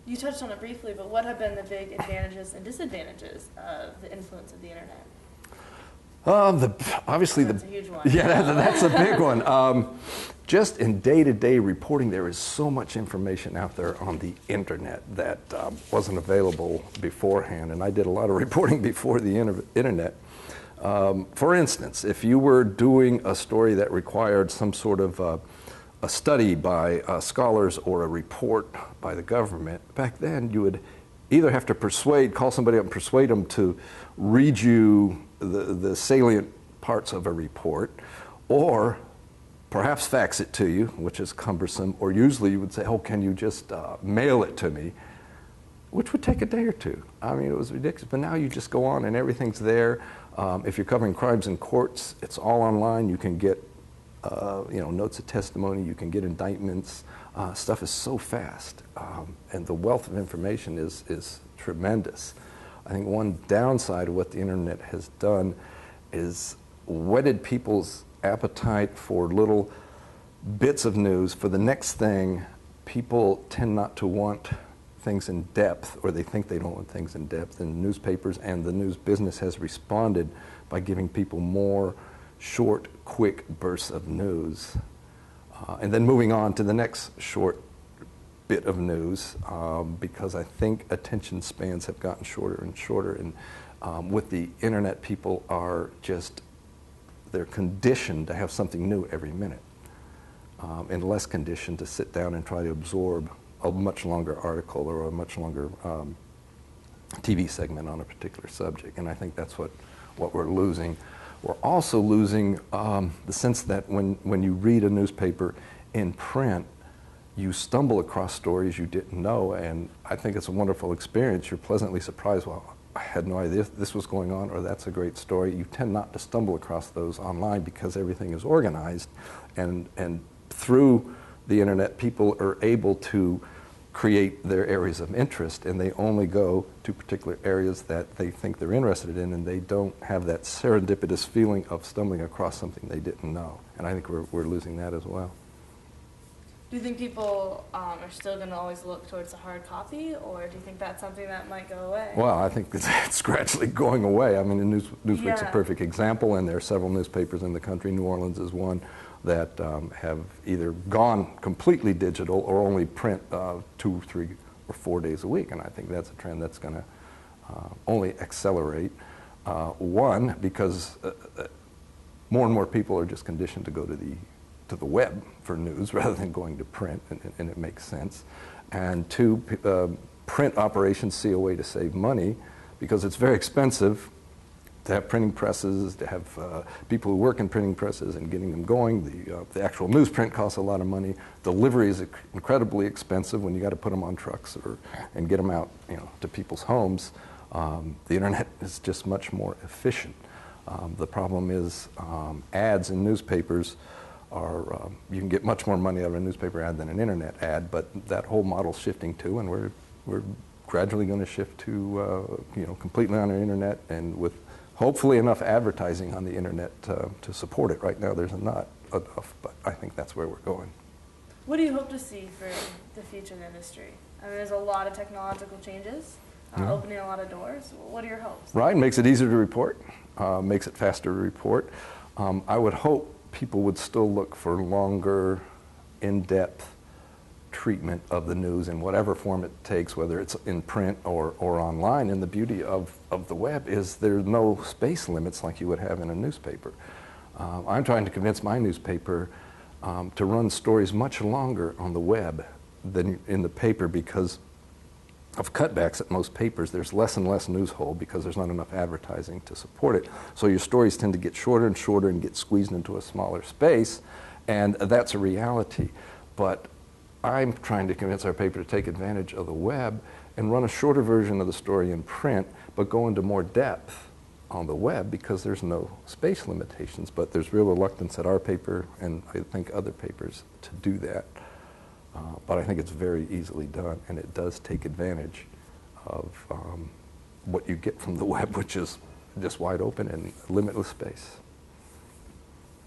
You touched on it briefly, but what have been the big advantages and disadvantages of the influence of the internet? Obviously, That's a huge one. yeah, that's a big one. Just in day-to-day reporting, there is so much information out there on the internet that wasn't available beforehand, and I did a lot of reporting before the internet. For instance, if you were doing a story that required some sort of a study by scholars or a report by the government, back then you would either have to call somebody up and persuade them to read you the salient parts of a report, or perhaps fax it to you, which is cumbersome, or usually you would say, oh, can you just mail it to me, which would take a day or two. I mean, it was ridiculous, but now you just go on and everything's there. If you're covering crimes in courts, it's all online. You can get notes of testimony, you can get indictments. Stuff is so fast, and the wealth of information is tremendous. I think one downside of what the internet has done is whetted people's appetite for little bits of news. For the next thing, people tend not to want things in depth, or they think they don't want things in depth, and newspapers and the news business has responded by giving people more short, quick bursts of news. And then moving on to the next short bit of news, because I think attention spans have gotten shorter and shorter, and with the internet, people are they're conditioned to have something new every minute, and less conditioned to sit down and try to absorb a much longer article or a much longer TV segment on a particular subject. And I think that's what we're losing. We're also losing the sense that when you read a newspaper in print, you stumble across stories you didn't know, and I think it's a wonderful experience. You're pleasantly surprised, well, I had no idea this was going on, or that's a great story. You tend not to stumble across those online because everything is organized, and through the internet, people are able to create their areas of interest, and they only go to particular areas that they think they're interested in, and they don't have that serendipitous feeling of stumbling across something they didn't know. And I think we're losing that as well. Do you think people are still going to always look towards the hard copy, or do you think that's something that might go away? Well, I think it's gradually going away. I mean, Newsweek's a perfect example, and there are several newspapers in the country. New Orleans is one that have either gone completely digital or only print 2, 3, or 4 days a week, and I think that's a trend that's going to only accelerate. One, because more and more people are just conditioned to go to the web for news rather than going to print, and it makes sense. And two, print operations see a way to save money because it's very expensive to have printing presses, to have people who work in printing presses and getting them going. The actual newsprint costs a lot of money. Delivery is incredibly expensive when you got to put them on trucks and get them out, to people's homes. The internet is just much more efficient. The problem is ads in newspapers are, you can get much more money out of a newspaper ad than an internet ad, but that whole model's shifting too, and we're gradually going to shift to completely on the internet, and with hopefully enough advertising on the internet to support it. Right now there's not enough, but I think that's where we're going. What do you hope to see for the future of the industry? I mean, there's a lot of technological changes, opening a lot of doors. What are your hopes? Right, makes it easier to report, makes it faster to report. I would hope people would still look for longer, in-depth treatment of the news in whatever form it takes, whether it's in print or online. And the beauty of the web is there's no space limits like you would have in a newspaper. I'm trying to convince my newspaper to run stories much longer on the web than in the paper because of cutbacks at most papers. There's less and less news hole because there's not enough advertising to support it. So your stories tend to get shorter and shorter and get squeezed into a smaller space, and that's a reality. But I'm trying to convince our paper to take advantage of the web and run a shorter version of the story in print, but go into more depth on the web because there's no space limitations. But there's real reluctance at our paper, and I think other papers, to do that. But I think it's very easily done, and it does take advantage of what you get from the web, which is just wide open and limitless space.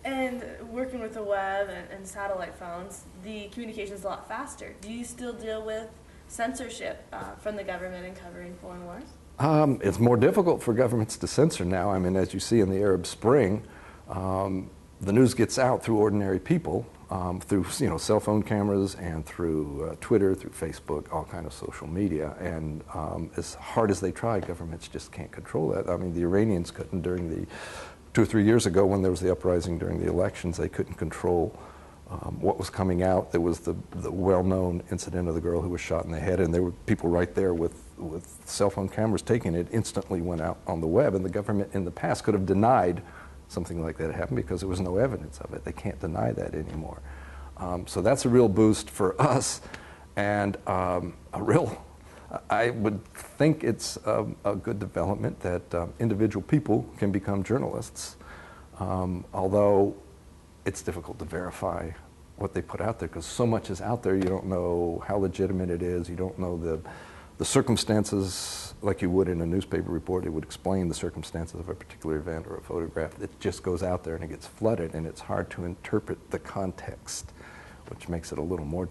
And working with the web and satellite phones, the communication is a lot faster. Do you still deal with censorship from the government in covering foreign wars? It's more difficult for governments to censor now. I mean, as you see in the Arab Spring, the news gets out through ordinary people, through cell phone cameras and through Twitter, through Facebook, all kind of social media. And as hard as they try, governments just can't control that. I mean, the Iranians couldn't during the 2 or 3 years ago when there was the uprising during the elections. They couldn't control what was coming out. There was the well-known incident of the girl who was shot in the head, and there were people right there with cell phone cameras taking it. Instantly went out on the web, and the government in the past could have denied something like that happened because there was no evidence of it. They can't deny that anymore. So that's a real boost for us, and I would think it's a good development that individual people can become journalists, although it's difficult to verify what they put out there because so much is out there. You don't know how legitimate it is. You don't know the circumstances like you would in a newspaper report. It would explain the circumstances of a particular event or a photograph. It just goes out there and it gets flooded, and it's hard to interpret the context, which makes it a little more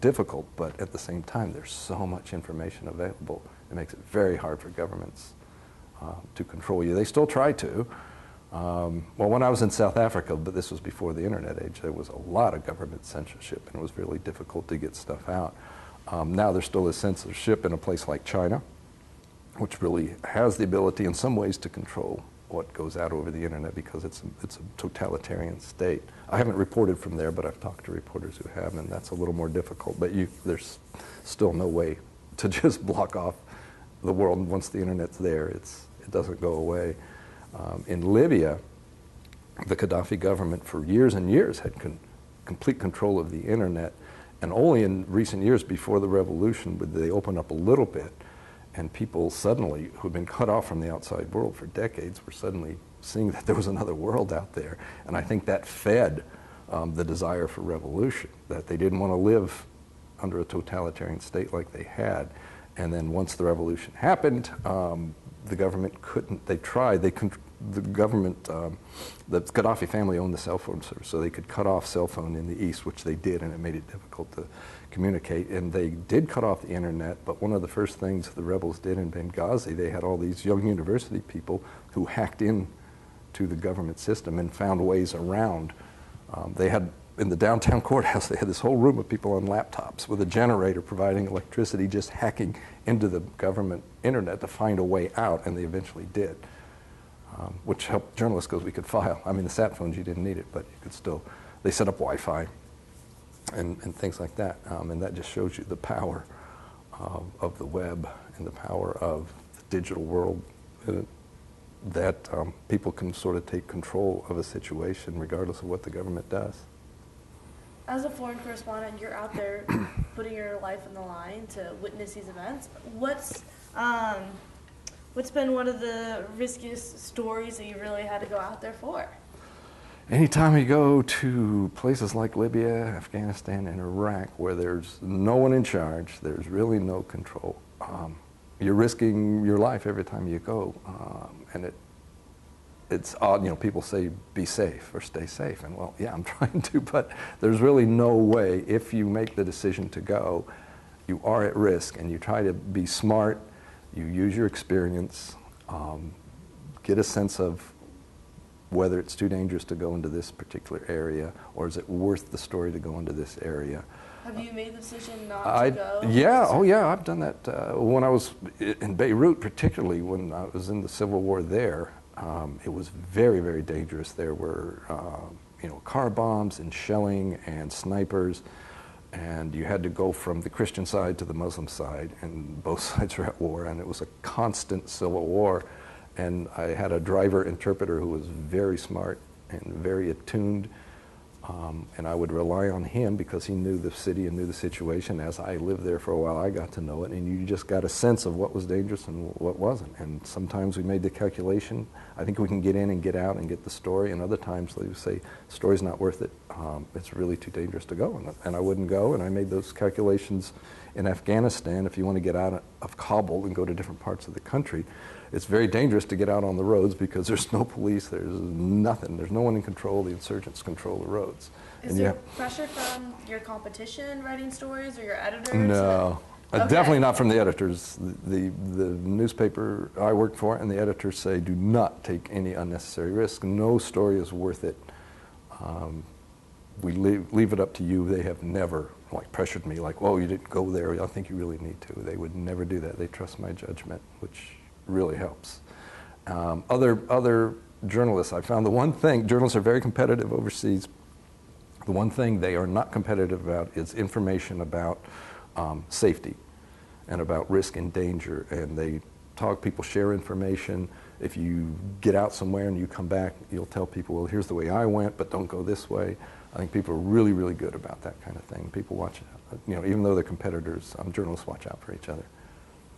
difficult, but at the same time, there's so much information available. It makes it very hard for governments to control you. They still try to. Well, when I was in South Africa, but this was before the internet age, there was a lot of government censorship, and it was really difficult to get stuff out. Now there still is censorship in a place like China, which really has the ability in some ways to control what goes out over the internet because it's a totalitarian state. I haven't reported from there, but I've talked to reporters who have, and that's a little more difficult. But there's still no way to just block off the world. Once the internet's there, it doesn't go away. In Libya, the Gaddafi government for years and years had complete control of the internet, and only in recent years before the revolution would they open up a little bit, and people suddenly, who'd been cut off from the outside world for decades, were suddenly seeing that there was another world out there. And I think that fed the desire for revolution, that they didn't want to live under a totalitarian state like they had. And then once the revolution happened, the government couldn't, they tried, the government, the Gaddafi family owned the cell phone service, so they could cut off cell phone in the east, which they did, and it made it difficult to communicate. And they did cut off the internet, but one of the first things the rebels did in Benghazi, they had all these young university people who hacked in to the government system and found ways around. They had, in the downtown courthouse, they had this whole room of people on laptops with a generator providing electricity, just hacking into the government internet to find a way out, and they eventually did. Which helped journalists because we could file. I mean, the sat phones, you didn't need it, but you could still, they set up Wi-Fi and things like that. And that just shows you the power of the web and the power of the digital world, that people can sort of take control of a situation regardless of what the government does. As a foreign correspondent, you're out there putting your life on the line to witness these events. What's been one of the riskiest stories that you really had to go out there for? Anytime you go to places like Libya, Afghanistan, and Iraq, where there's no one in charge, there's really no control, you're risking your life every time you go. And it's odd, people say be safe or stay safe, and well, yeah, I'm trying to, but there's really no way. If you make the decision to go, you are at risk, and you try to be smart. You use your experience, get a sense of whether it's too dangerous to go into this particular area, or is it worth the story to go into this area. Have you made the decision not to go? Yeah, oh yeah, I've done that. When I was in Beirut, particularly when I was in the civil war there, it was very, very dangerous. There were car bombs and shelling and snipers. And you had to go from the Christian side to the Muslim side, and both sides were at war, and it was a constant civil war. And I had a driver interpreter who was very smart and very attuned, and I would rely on him because he knew the city and knew the situation. As I lived there for a while, I got to know it, and you just got a sense of what was dangerous and what wasn't. And sometimes we made the calculation, I think we can get in and get out and get the story, and other times they would say, the story's not worth it, it's really too dangerous to go, and I wouldn't go. And I made those calculations in Afghanistan. If you want to get out of Kabul and go to different parts of the country, it's very dangerous to get out on the roads because there's no police, there's nothing, there's no one in control, the insurgents control the roads. Is there pressure from your competition writing stories or your editors? No, Okay. Definitely not from the editors. The newspaper I work for and the editors say do not take any unnecessary risk. No story is worth it. We leave it up to you. They have never pressured me like, "Whoa, you didn't go there. I think you really need to." They would never do that. They trust my judgment, which really helps. Other journalists, I found the one thing, journalists are very competitive overseas. The one thing they are not competitive about is information about safety and about risk and danger. And they talk, people share information. If you get out somewhere and you come back, you'll tell people, well, here's the way I went, but don't go this way. I think people are really, really good about that kind of thing. People watch, even though they're competitors, journalists watch out for each other.